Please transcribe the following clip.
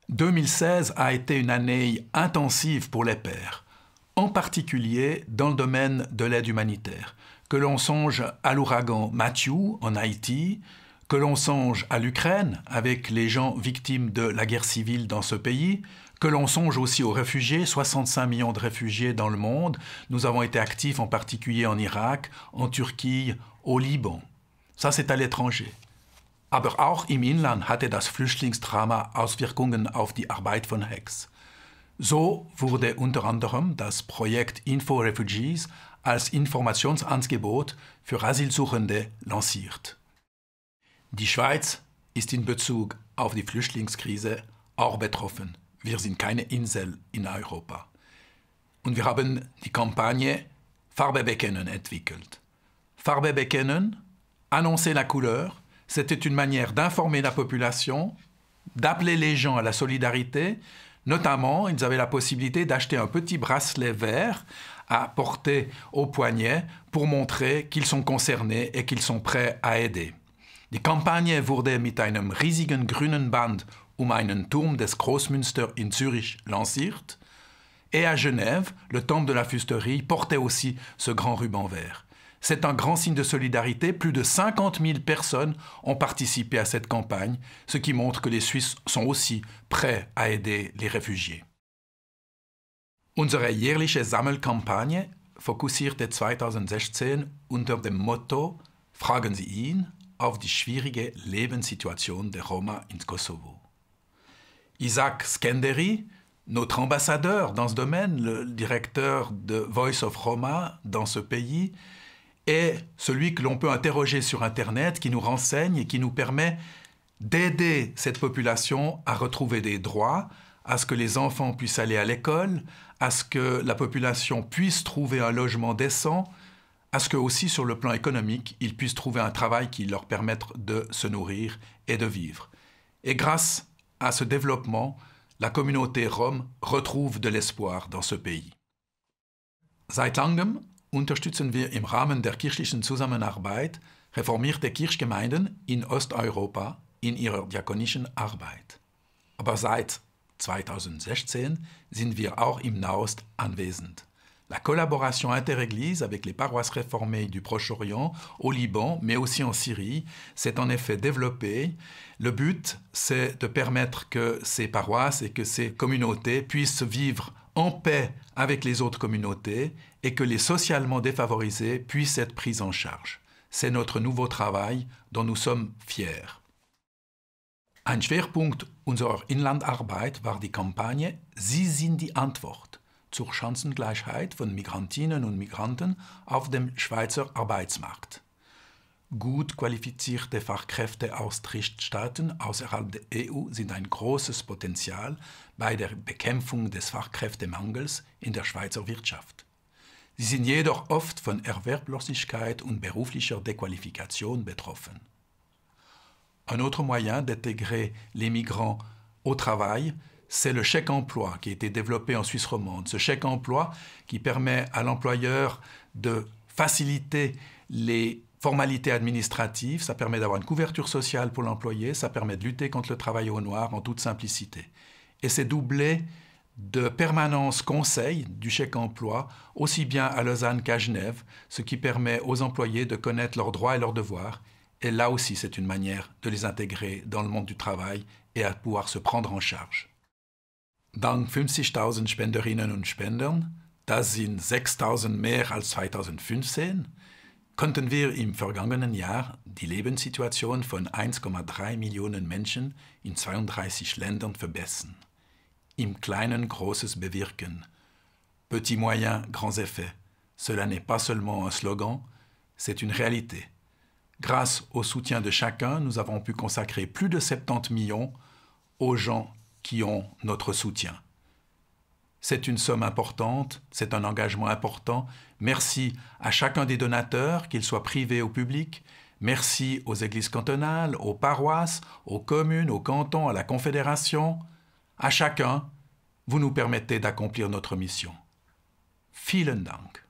2016 a été une année intensive pour les pères, en particulier dans le domaine de l'aide humanitaire. Que l'on songe à l'ouragan Matthew en Haïti, que l'on songe à l'Ukraine avec les gens victimes de la guerre civile dans ce pays, que l'on songe aussi aux réfugiés, 65 millions de réfugiés dans le monde. Nous avons été actifs en particulier en Irak, en Turquie, au Liban. Ça, c'est à l'étranger. Aber auch im Inland hatte das Flüchtlingsdrama Auswirkungen auf die Arbeit von HEX. So wurde unter anderem das Projekt Info Refugees als Informationsangebot für Asylsuchende lanciert. Die Schweiz ist in Bezug auf die Flüchtlingskrise auch betroffen. Wir sind keine Insel in Europa. Und wir haben die Kampagne Farbe bekennen entwickelt. Farbe bekennen, annoncer la couleur, c'était une manière d'informer la population, d'appeler les gens à la solidarité. Notamment, ils avaient la possibilité d'acheter un petit bracelet vert à porter au poignet pour montrer qu'ils sont concernés et qu'ils sont prêts à aider. Die Kampagne wurde mit einem riesigen grünen Band einen Turm des Großmünster in Zürich lanciert. Et à Genève, le temple de la fusterie portait aussi ce grand ruban vert. C'est un grand signe de solidarité. Plus de 50 000 personnes ont participé à cette campagne, ce qui montre que les Suisses sont aussi prêts à aider les réfugiés. Unsere jährliche Sammelkampagne fokussierte 2016 unter dem Motto Fragen Sie ihn auf die schwierige Lebenssituation der Roma in Kosovo. Isaac Skenderi, notre ambassadeur dans ce domaine, le directeur de Voice of Roma dans ce pays, est celui que l'on peut interroger sur Internet, qui nous renseigne et qui nous permet d'aider cette population à retrouver des droits, à ce que les enfants puissent aller à l'école, à ce que la population puisse trouver un logement décent, à ce que aussi sur le plan économique, ils puissent trouver un travail qui leur permette de se nourrir et de vivre. Et grâce à ce développement, la communauté rome retrouve de l'espoir dans ce pays. Seit langem unterstützen wir im Rahmen der kirchlichen Zusammenarbeit reformierte Kirchgemeinden in Osteuropa in ihrer diakonischen Arbeit. Aber seit 2016 sind wir auch im Nahost anwesend. La collaboration interéglise avec les paroisses réformées du Proche-Orient, au Liban, mais aussi en Syrie, s'est en effet développée. Le but, c'est de permettre que ces paroisses et que ces communautés puissent vivre en paix avec les autres communautés et que les socialement défavorisés puissent être pris en charge. C'est notre nouveau travail dont nous sommes fiers. Ein Schwerpunkt unserer Inlandarbeit war die Kampagne Sie sind die Antwort zur Chancengleichheit von Migrantinnen und Migranten auf dem Schweizer Arbeitsmarkt. Gut qualifizierte Fachkräfte aus Drittstaaten außerhalb der EU sind ein großes Potenzial bei der Bekämpfung des Fachkräftemangels in der Schweizer Wirtschaft. Sie sind jedoch oft von Erwerblosigkeit und beruflicher Dequalifikation betroffen. Un autre moyen d'intégrer les migrants au travail, c'est le chèque emploi qui a été développé en Suisse romande. Ce chèque emploi qui permet à l'employeur de faciliter les formalités administratives, ça permet d'avoir une couverture sociale pour l'employé, ça permet de lutter contre le travail au noir en toute simplicité. Et c'est doublé de permanence conseil du chèque emploi, aussi bien à Lausanne qu'à Genève, ce qui permet aux employés de connaître leurs droits et leurs devoirs. Et là aussi, c'est une manière de les intégrer dans le monde du travail et à pouvoir se prendre en charge. Dank 50.000 Spenderinnen und Spendern, das sind 6.000 mehr als 2015, konnten wir im vergangenen Jahr die Lebenssituation von 1,3 Millionen Menschen in 32 Ländern verbessern. Im Kleinen Großes bewirken. Petits moyens, grands effets. Cela n'est pas seulement un slogan, c'est une réalité. Grâce au soutien de chacun, nous avons pu consacrer plus de 70 millions aux gens qui ont notre soutien. C'est une somme importante, c'est un engagement important. Merci à chacun des donateurs, qu'ils soient privés ou publics. Merci aux églises cantonales, aux paroisses, aux communes, aux cantons, à la Confédération. À chacun, vous nous permettez d'accomplir notre mission. Vielen Dank.